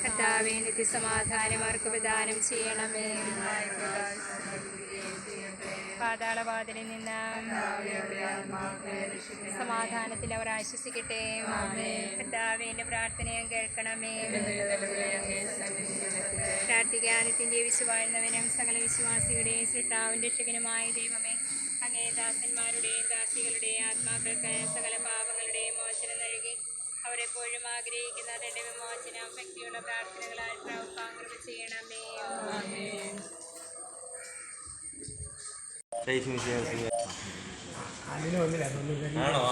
കർത്താവേ, നിത്യസമാധാനം അവർക്ക് പ്രദാനം ചെയ്യണമേ. പാതാളവാതിലിൽ നിന്ന് സമാധാനത്തിൽ അവർ ആശ്വസിക്കട്ടെ. കർത്താവേ, എന്റെ പ്രാർത്ഥനയും കേൾക്കണമേ. പ്രാർത്ഥിക്കാനത്തിന്റെ വിശ്വാഴുന്നവനും സകല വിശ്വാസികളുടെയും സൃഷ്ടാവിന്റെ രക്ഷകനുമായ ദൈവമേ, അങ്ങേ ദാസന്മാരുടെയും ദാസികളുടെയും ആത്മാക്കൾക്ക് സകല പാപങ്ങളുടെയും മോചനം നൽകി അവരെപ്പോഴും ആഗ്രഹിക്കുന്ന തന്റെ വിമോചനം ഭക്തിയുള്ള പ്രാർത്ഥനകളാൽ പ്രവൃത്തി ചെയ്യണമേ. ആണോ?